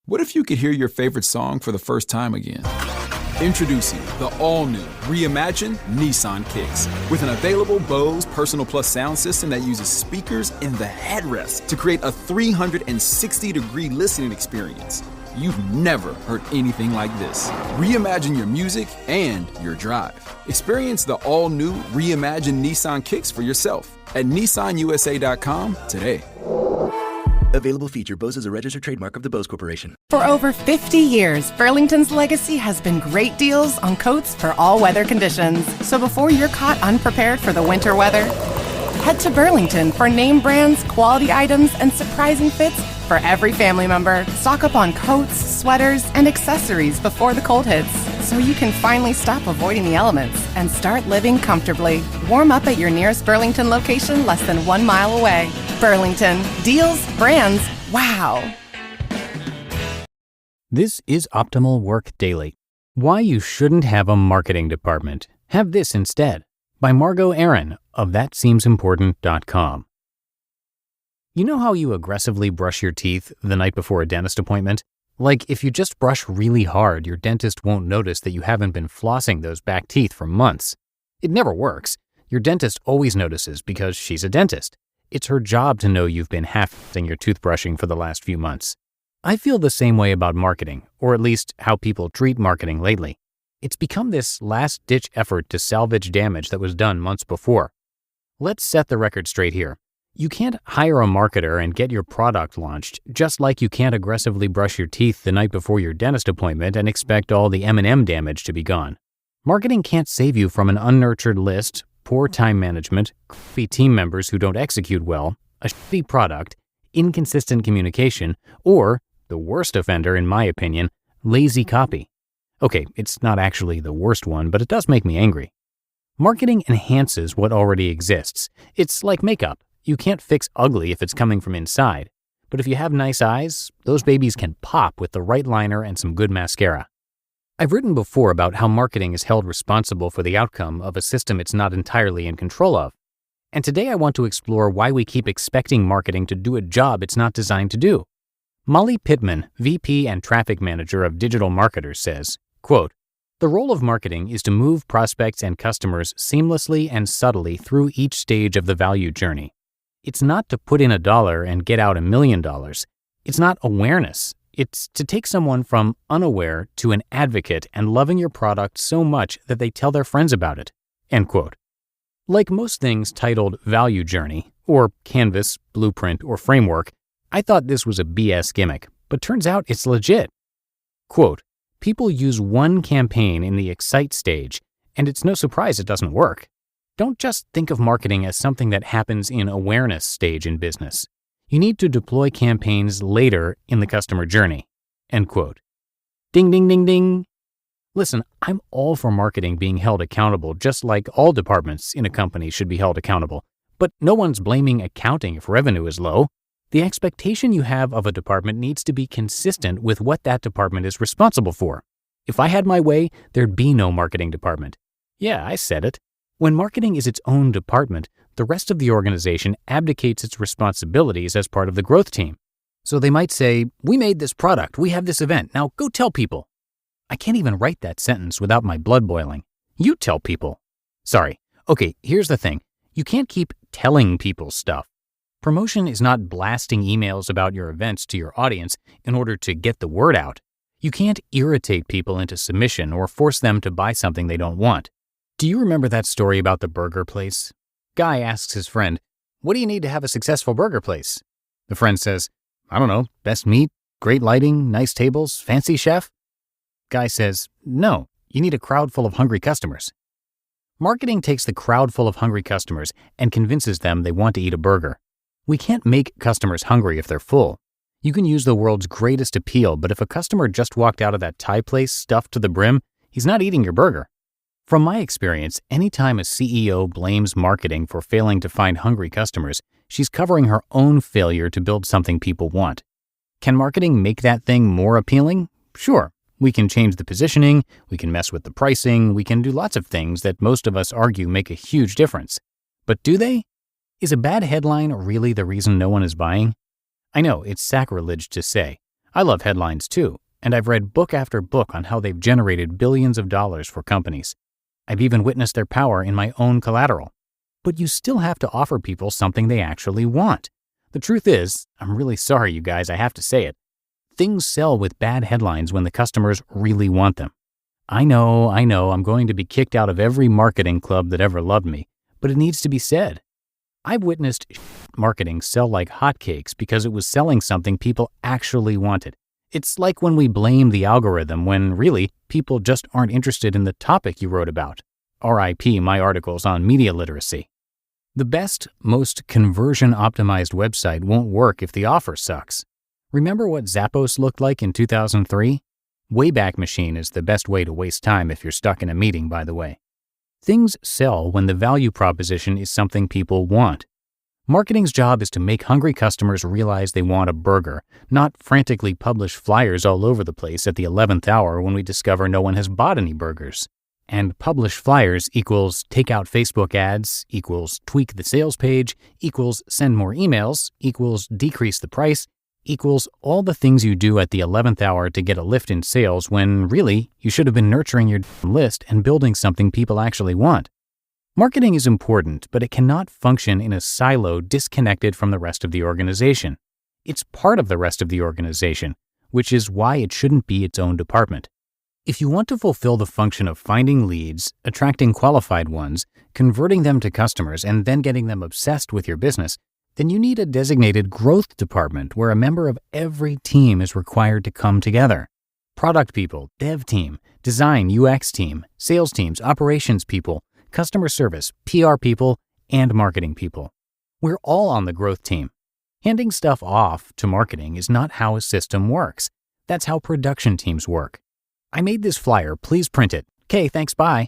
What if you could hear your favorite song for the first time again? Introducing the all-new, reimagined Nissan Kicks. With an available Bose Personal Plus sound system that uses speakers in the headrest to create a 360-degree listening experience. You've never heard anything like this. Reimagine your music and your drive. Experience the all-new, reimagined Nissan Kicks for yourself at nissanusa.com today. Available feature. Bose is a registered trademark of the Bose Corporation. For over 50 years, Burlington's legacy has been great deals on coats for all weather conditions. So before you're caught unprepared for the winter weather, head to Burlington for name brands, quality items, and surprising fits for every family member. Stock up on coats, sweaters, and accessories before the cold hits, so you can finally stop avoiding the elements and start living comfortably. Warm up at your nearest Burlington location less than 1 mile away. Burlington. Deals, brands, wow. This is Optimal Work Daily. Why you shouldn't have a marketing department. Have this instead. By Margo Aaron of ThatSeemsImportant.com. You know how you aggressively brush your teeth the night before a dentist appointment? Like if you just brush really hard, your dentist won't notice that you haven't been flossing those back teeth for months. It never works. Your dentist always notices because she's a dentist. It's her job to know you've been half-assing your toothbrushing for the last few months. I feel the same way about marketing, or at least how people treat marketing lately. It's become this last-ditch effort to salvage damage that was done months before. Let's set the record straight here. You can't hire a marketer and get your product launched, just like you can't aggressively brush your teeth the night before your dentist appointment and expect all the M&M damage to be gone. Marketing can't save you from an unnurtured list, poor time management, crappy team members who don't execute well, a shitty product, inconsistent communication, or, the worst offender in my opinion, lazy copy. Okay, it's not actually the worst one, but it does make me angry. Marketing enhances what already exists. It's like makeup. You can't fix ugly if it's coming from inside. But if you have nice eyes, those babies can pop with the right liner and some good mascara. I've written before about how marketing is held responsible for the outcome of a system it's not entirely in control of. And today I want to explore why we keep expecting marketing to do a job it's not designed to do. Molly Pittman, VP and Traffic Manager of Digital Marketers, says, quote, "The role of marketing is to move prospects and customers seamlessly and subtly through each stage of the value journey. It's not to put in $1 and get out $1 million. It's not awareness. It's to take someone from unaware to an advocate and loving your product so much that they tell their friends about it." End quote. Like most things titled Value Journey, or Canvas, Blueprint, or Framework, I thought this was a BS gimmick, but turns out it's legit. Quote, "People use one campaign in the excite stage, and it's no surprise it doesn't work. Don't just think of marketing as something that happens in awareness stage in business. You need to deploy campaigns later in the customer journey." End quote. Ding, ding, ding, ding. Listen, I'm all for marketing being held accountable, just like all departments in a company should be held accountable. But no one's blaming accounting if revenue is low. The expectation you have of a department needs to be consistent with what that department is responsible for. If I had my way, there'd be no marketing department. Yeah, I said it. When marketing is its own department, the rest of the organization abdicates its responsibilities as part of the growth team. So they might say, "We made this product, we have this event, now go tell people." I can't even write that sentence without my blood boiling. You tell people. Sorry. Okay, here's the thing. You can't keep telling people stuff. Promotion is not blasting emails about your events to your audience in order to get the word out. You can't irritate people into submission or force them to buy something they don't want. Do you remember that story about the burger place? Guy asks his friend, "What do you need to have a successful burger place?" The friend says, "I don't know, best meat, great lighting, nice tables, fancy chef?" Guy says, "No, you need a crowd full of hungry customers." Marketing takes the crowd full of hungry customers and convinces them they want to eat a burger. We can't make customers hungry if they're full. You can use the world's greatest appeal, but if a customer just walked out of that Thai place stuffed to the brim, he's not eating your burger. From my experience, anytime a CEO blames marketing for failing to find hungry customers, she's covering her own failure to build something people want. Can marketing make that thing more appealing? Sure. We can change the positioning, we can mess with the pricing, we can do lots of things that most of us argue make a huge difference. But do they? Is a bad headline really the reason no one is buying? I know, it's sacrilege to say. I love headlines too, and I've read book after book on how they've generated billions of dollars for companies. I've even witnessed their power in my own collateral. But you still have to offer people something they actually want. The truth is, I'm really sorry, you guys, I have to say it. Things sell with bad headlines when the customers really want them. I know, I'm going to be kicked out of every marketing club that ever loved me, but it needs to be said. I've witnessed marketing sell like hotcakes because it was selling something people actually wanted. It's like when we blame the algorithm when really people just aren't interested in the topic you wrote about. RIP my articles on media literacy. The best, most conversion-optimized website won't work if the offer sucks. Remember what Zappos looked like in 2003? Wayback Machine is the best way to waste time if you're stuck in a meeting, by the way. Things sell when the value proposition is something people want. Marketing's job is to make hungry customers realize they want a burger, not frantically publish flyers all over the place at the 11th hour when we discover no one has bought any burgers. And publish flyers equals take out Facebook ads, equals tweak the sales page, equals send more emails, equals decrease the price, equals all the things you do at the 11th hour to get a lift in sales when really you should have been nurturing your list and building something people actually want. Marketing is important, but it cannot function in a silo disconnected from the rest of the organization. It's part of the rest of the organization, which is why it shouldn't be its own department. If you want to fulfill the function of finding leads, attracting qualified ones, converting them to customers, and then getting them obsessed with your business, then you need a designated growth department where a member of every team is required to come together. Product people, dev team, design UX team, sales teams, operations people, customer service, PR people, and marketing people. We're all on the growth team. Handing stuff off to marketing is not how a system works. That's how production teams work. I made this flyer, please print it. Okay, thanks, bye.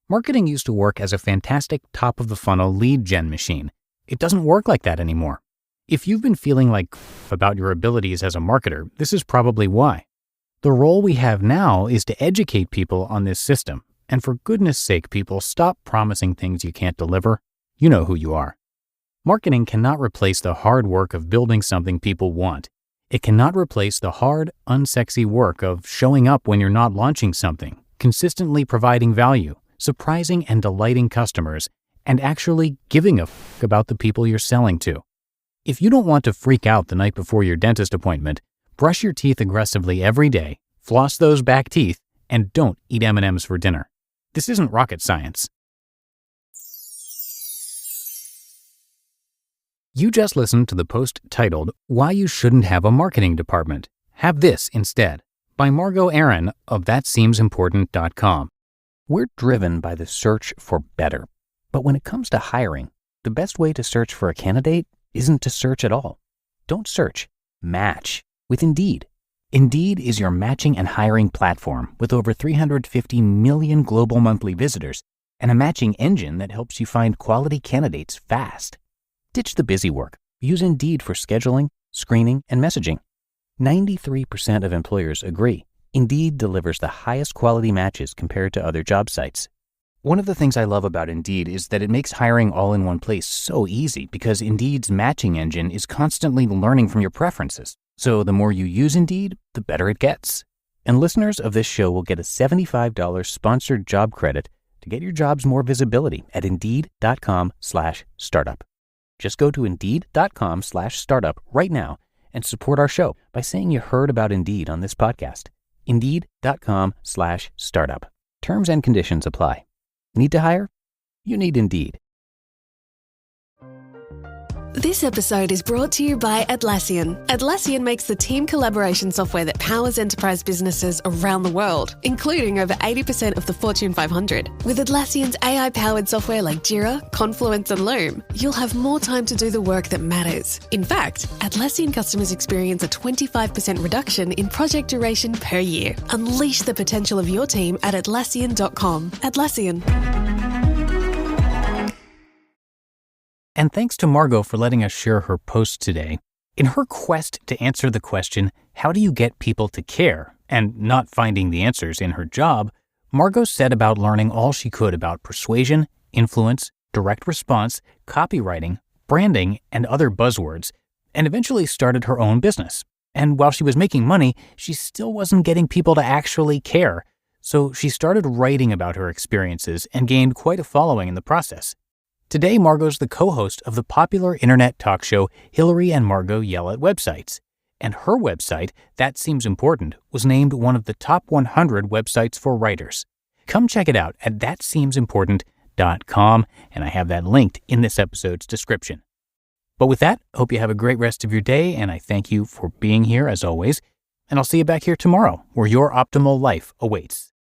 Marketing used to work as a fantastic top-of-the-funnel lead gen machine. It doesn't work like that anymore. If you've been feeling like about your abilities as a marketer, this is probably why. The role we have now is to educate people on this system. And for goodness sake, people, stop promising things you can't deliver. You know who you are. Marketing cannot replace the hard work of building something people want. It cannot replace the hard, unsexy work of showing up when you're not launching something, consistently providing value, surprising and delighting customers, and actually giving a f*** about the people you're selling to. If you don't want to freak out the night before your dentist appointment, brush your teeth aggressively every day, floss those back teeth, and don't eat M&Ms for dinner. This isn't rocket science. You just listened to the post titled, Why You Shouldn't Have a Marketing Department. Have This Instead, by Margo Aaron of thatseemsimportant.com. We're driven by the search for better. But when it comes to hiring, the best way to search for a candidate isn't to search at all. Don't search. Match with Indeed. Indeed is your matching and hiring platform with over 350 million global monthly visitors and a matching engine that helps you find quality candidates fast. Ditch the busy work. Use Indeed for scheduling, screening, and messaging. 93% of employers agree Indeed delivers the highest quality matches compared to other job sites. One of the things I love about Indeed is that it makes hiring all in one place so easy because Indeed's matching engine is constantly learning from your preferences. So the more you use Indeed, the better it gets. And listeners of this show will get a $75 sponsored job credit to get your jobs more visibility at Indeed.com/startup. Just go to Indeed.com/startup right now and support our show by saying you heard about Indeed on this podcast. Indeed.com/startup. Terms and conditions apply. Need to hire? You need Indeed. This episode is brought to you by Atlassian. Atlassian makes the team collaboration software that powers enterprise businesses around the world, including over 80% of the Fortune 500. With Atlassian's AI-powered software like Jira, Confluence, and Loom, you'll have more time to do the work that matters. In fact, Atlassian customers experience a 25% reduction in project duration per year. Unleash the potential of your team at Atlassian.com. Atlassian. And thanks to Margo for letting us share her post today. In her quest to answer the question, how do you get people to care, and not finding the answers in her job, Margo set about learning all she could about persuasion, influence, direct response, copywriting, branding, and other buzzwords, and eventually started her own business. And while she was making money, she still wasn't getting people to actually care. So she started writing about her experiences and gained quite a following in the process. Today, Margo's the co-host of the popular internet talk show Hillary and Margo Yell at Websites. And her website, That Seems Important, was named one of the top 100 websites for writers. Come check it out at thatseemsimportant.com, and I have that linked in this episode's description. But with that, I hope you have a great rest of your day, and I thank you for being here as always. And I'll see you back here tomorrow, where your optimal life awaits.